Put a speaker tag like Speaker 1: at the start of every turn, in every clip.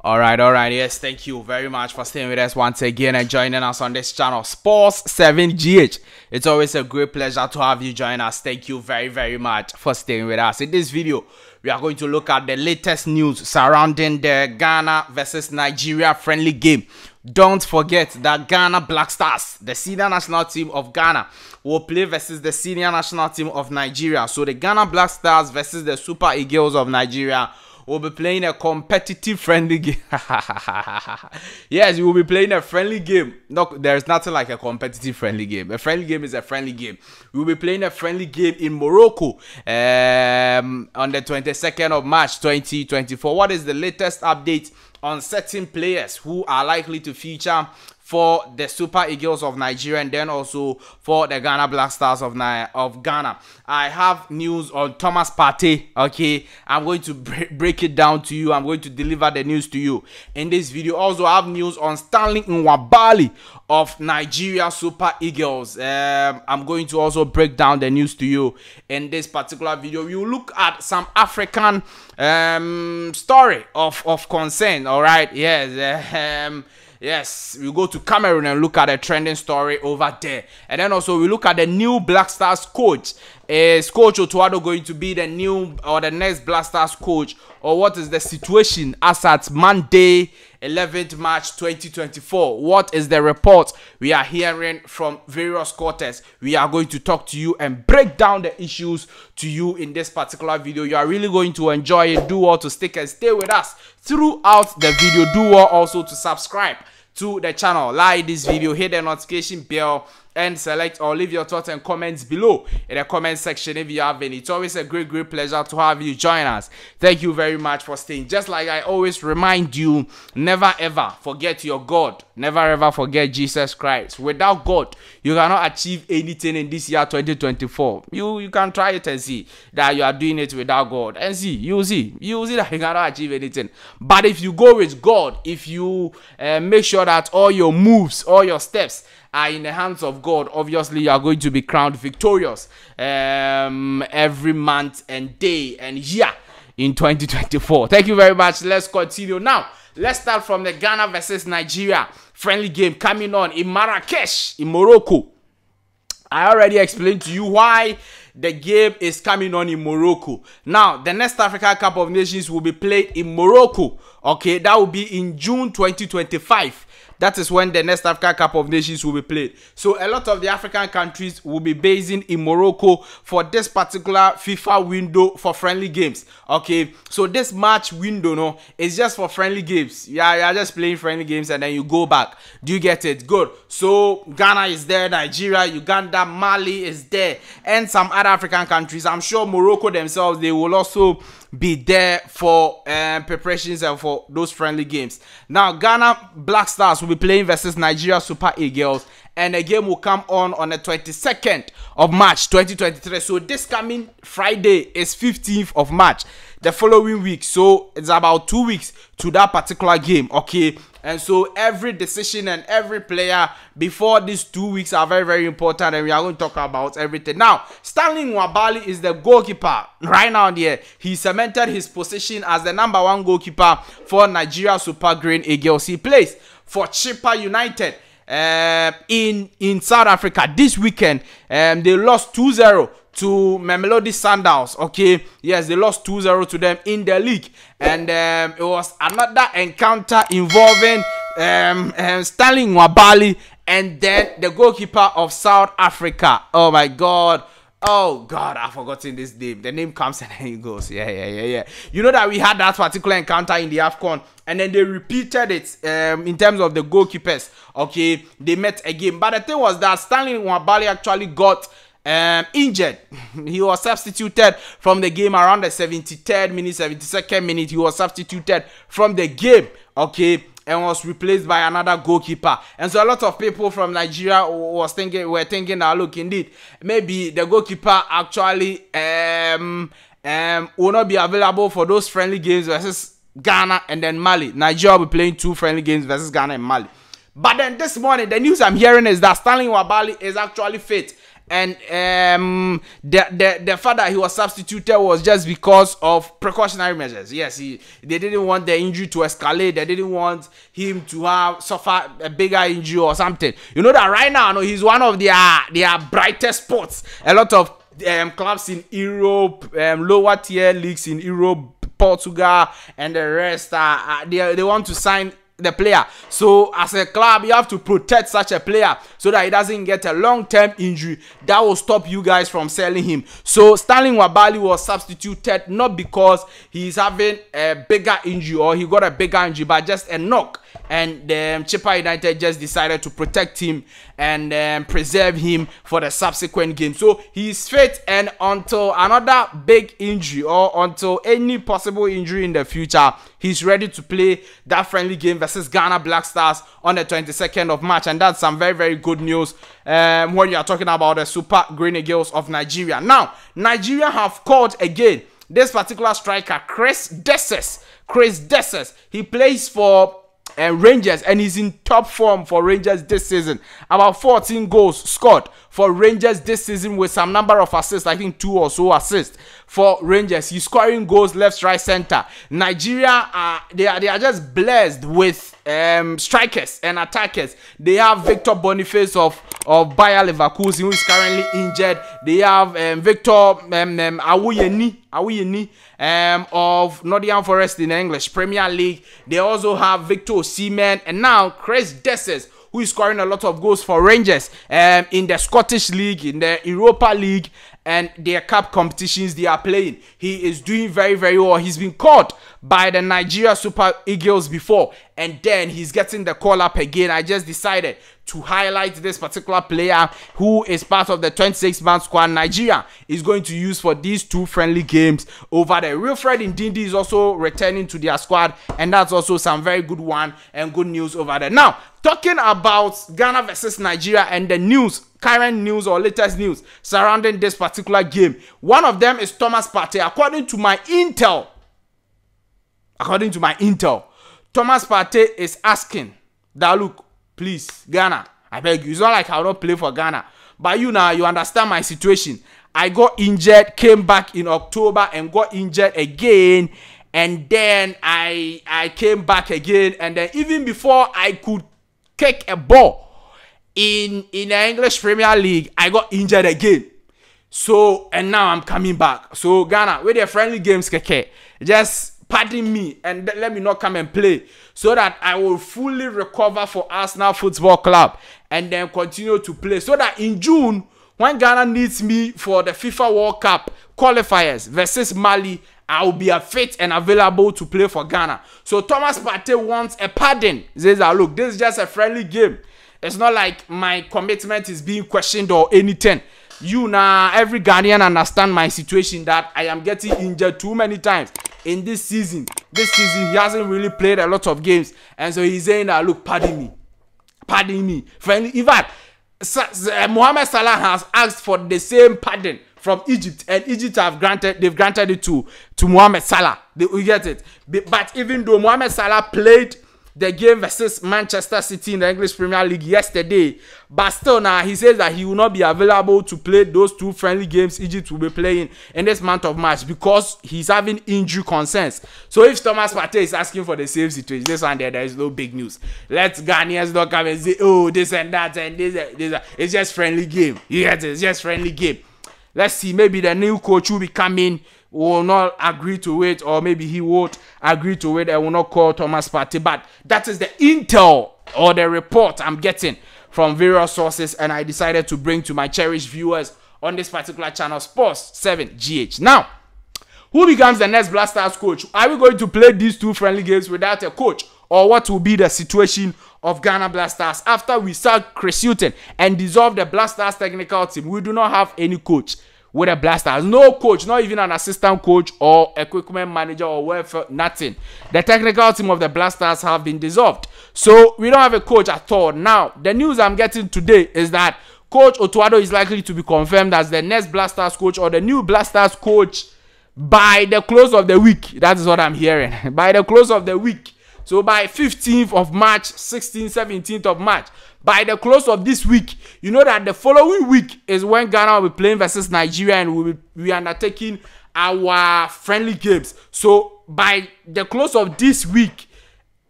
Speaker 1: All right. Yes, thank you very much for staying with us once again and joining us on this channel, Sports 7GH. It's always a great pleasure to have you join us. Thank you very much for staying with us. In this video, we are going to look at the latest news surrounding the Ghana versus Nigeria friendly game. Don't forget that Ghana Black Stars, the senior national team of Ghana, will play versus the senior national team of Nigeria. So the Ghana Black Stars versus the Super Eagles of Nigeria will be playing a competitive friendly game. Yes, we will be playing a friendly game. No, there's nothing like a competitive friendly game. A friendly game is a friendly game. We will be playing a friendly game in Morocco on the 22nd of March 2024. What is the latest update on certain players who are likely to feature for the Super Eagles of Nigeria and then also for the Ghana Black Stars of Ghana? I have news on Thomas Partey. Okay, I'm going to break it down to you. I'm going to deliver the news to you in this video. Also, I have news on Stanley Nwabali of Nigeria Super Eagles. I'm going to also break down the news to you in this particular video. We will look at some African story of concern. All right, yes. Yes, we go to Cameroon and look at a trending story over there. And then also we look at the new Black Stars coach. Is Coach Otuado going to be the new or the next Black Stars coach? Or what is the situation as at Monday, 11th March 2024? What is the report we are hearing from various quarters? We are going to talk to you and break down the issues to you in this particular video. You are really going to enjoy it. Do well to stick and stay with us throughout the video. Do well also to subscribe to the channel, like this video, hit the notification bell, and select or leave your thoughts and comments below in the comment section if you have any. It's always a great pleasure to have you join us. Thank you very much for staying. Just like I always remind you, never ever forget your God. Never ever forget Jesus Christ. Without God, you cannot achieve anything in this year 2024. You can try it and see that you are doing it without God, and you'll see that you cannot achieve anything. But if you go with God, if you make sure that all your moves, all your steps are in the hands of God, obviously you are going to be crowned victorious every month and day and year in 2024. Thank you very much. Let's continue now. Let's start from the Ghana versus Nigeria friendly game coming on in Marrakesh in Morocco. I already explained to you why the game is coming on in Morocco. Now, the next Africa Cup of Nations will be played in Morocco. Okay, that will be in June 2025. That is when the next Africa Cup of Nations will be played. So a lot of the African countries will be basing in Morocco for this particular FIFA window for friendly games. Okay, so this March window, no, is just for friendly games. Yeah, you're just playing friendly games and then you go back. Do you get it? Good. So Ghana is there, Nigeria, Uganda, Mali is there, and some other African countries. I'm sure Morocco themselves, they will also be there for preparations and for those friendly games. Now, Ghana Black Stars will be playing versus Nigeria Super Eagles, and the game will come on the 22nd of March 2023. So this coming Friday is 15th of March, the following week. So it's about 2 weeks to that particular game. Okay, and so every decision and every player before these 2 weeks are very important, and we are going to talk about everything. Now, Stanley Nwabali is the goalkeeper right now there. He cemented his position as the #1 goalkeeper for Nigeria Super Green Eagles. He plays for Chippa United in South Africa. This weekend they lost 2-0 to Mamelodi Sundowns. Okay, yes, they lost 2-0 to them in the league, and it was another encounter involving Stanley Nwabali and then the goalkeeper of South Africa. Oh my God, I've forgotten this name. The name comes and then it goes. Yeah. You know that we had that particular encounter in the AFCON, and then they repeated it in terms of the goalkeepers. Okay, they met again, but the thing was that Stanley Nwabali actually got injured. He was substituted from the game around the 73rd minute, 72nd minute. He was substituted from the game. Okay, and was replaced by another goalkeeper. And so a lot of people from Nigeria were thinking that, look, indeed, maybe the goalkeeper actually will not be available for those friendly games versus Ghana and then Mali. Nigeria will be playing 2 friendly games versus Ghana and Mali. But then this morning, the news I'm hearing is that Stanley Wabali is actually fit. And the fact that he was substituted was just because of precautionary measures. Yes, they didn't want the injury to escalate. They didn't want him to suffer a bigger injury or something. You know that right now, he's one of their brightest spots. A lot of clubs in Europe, lower tier leagues in Europe, Portugal, and the rest, they want to sign the player. So as a club, you have to protect such a player so that he doesn't get a long-term injury that will stop you guys from selling him. So Stanley Wabali was substituted not because he's having a bigger injury or he got a bigger injury, but just a knock. And Chippa United just decided to protect him and preserve him for the subsequent game. So he's fit, and until another big injury or until any possible injury in the future, he's ready to play that friendly game versus Ghana Black Stars on the 22nd of March. And that's some very, very good news when you are talking about the Super Green Eagles of Nigeria. Now, Nigeria have called again this particular striker, Chris Desses. He plays for Rangers, and he's in top form for Rangers this season. About 14 goals scored for Rangers this season with some number of assists. I think 2 or so assists for Rangers. He's scoring goals left, right, center. Nigeria, they are just blessed with strikers and attackers. They have Victor Boniface of Bayer Leverkusen, who is currently injured. They have Victor Awuyeni of Nottingham Forest in the English Premier League. They also have Victor Osimhen, and now Chris Desses, who is scoring a lot of goals for Rangers in the Scottish League, in the Europa League, and their cup competitions they are playing. He is doing very, very well. He's been called by the Nigeria Super Eagles before, and then he's getting the call up again. I just decided to highlight this particular player who is part of the 26-man squad Nigeria is going to use for these 2 friendly games over there. Wilfred Ndidi is also returning to their squad, and that's also some very good one and good news over there. Now, talking about Ghana versus Nigeria and the news, current news or latest news surrounding this particular game. One of them is Thomas Partey. According to my intel, Thomas Partey is asking that, look, please, Ghana, I beg you. It's not like I will not play for Ghana, but you understand my situation. I got injured, came back in October and got injured again, and then I came back again, and then even before I could kick a ball in the English Premier League, I got injured again. So, and now I'm coming back. So Ghana, with their friendly games, keke, just pardon me and let me not come and play, so that I will fully recover for Arsenal Football Club and then continue to play, so that in June, when Ghana needs me for the FIFA World Cup qualifiers versus Mali, I will be fit and available to play for Ghana. So Thomas Partey wants a pardon. He says, look, this is just a friendly game. It's not like my commitment is being questioned or anything. Every Ghanaian understand my situation, that I am getting injured too many times in this season. This season, he hasn't really played a lot of games. And so he's saying that, look, pardon me. Friendly, in fact, Mohamed Salah has asked for the same pardon from Egypt, and Egypt they've granted it to Mohamed Salah. We get it. But even though Mohamed Salah played the game versus Manchester City in the English Premier League yesterday, but still now he says that he will not be available to play those 2 friendly games Egypt will be playing in this month of March because he's having injury concerns. So if Thomas Partey is asking for the same situation, this one there is no big news. Let Ghanaians not come and say, oh, this and that and this. It's just friendly game. You get it? It's just friendly game. Let's see, maybe the new coach will be coming, will not agree to it, or maybe he won't agree to it and will not call Thomas Partey. But that is the intel or the report I'm getting from various sources, and I decided to bring to my cherished viewers on this particular channel, Sports 7 GH. Now, who becomes the next Black Stars coach? Are we going to play these 2 friendly games without a coach, or what will be the situation of Ghana Black Stars after we sack Chris Hughton and dissolve the Black Stars technical team? We do not have any coach with the Black Stars. No coach, not even an assistant coach or equipment manager or whatever, nothing. The technical team of the Black Stars have been dissolved. So we don't have a coach at all. Now, the news I'm getting today is that Coach Otuado is likely to be confirmed as the next Black Stars coach, or the new Black Stars coach, by the close of the week. That is what I'm hearing. By the close of the week. So by 15th of March, 16th, 17th of March, by the close of this week, you know that the following week is when Ghana will be playing versus Nigeria, and we will be undertaking our friendly games. So by the close of this week,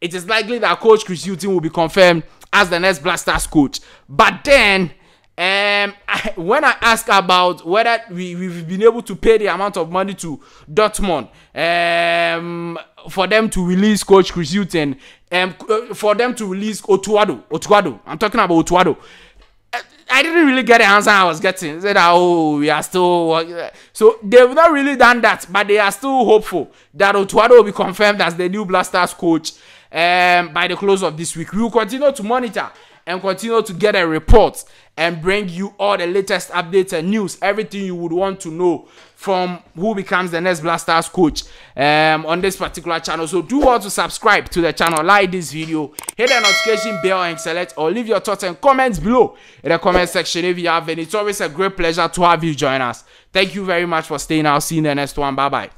Speaker 1: it is likely that Coach Chris Hughton will be confirmed as the next Black Stars coach. But then, when I ask about whether we've been able to pay the amount of money to Dortmund for them to release Coach Chris Hughton, for them to release Otuado, I'm talking about Otuado. I didn't really get the answer I was getting. They said, oh, we are still... So they've not really done that, but they are still hopeful that Otuado will be confirmed as the new Black Stars coach by the close of this week. We will continue to monitor and continue to get a report and bring you all the latest updates and news, everything you would want to know from who becomes the next Black Stars coach on this particular channel. So do want to subscribe to the channel, like this video, hit the notification bell and select, or leave your thoughts and comments below in the comment section if you have any. It's always a great pleasure to have you join us. Thank you very much for staying. I'll see you in the next one. Bye bye.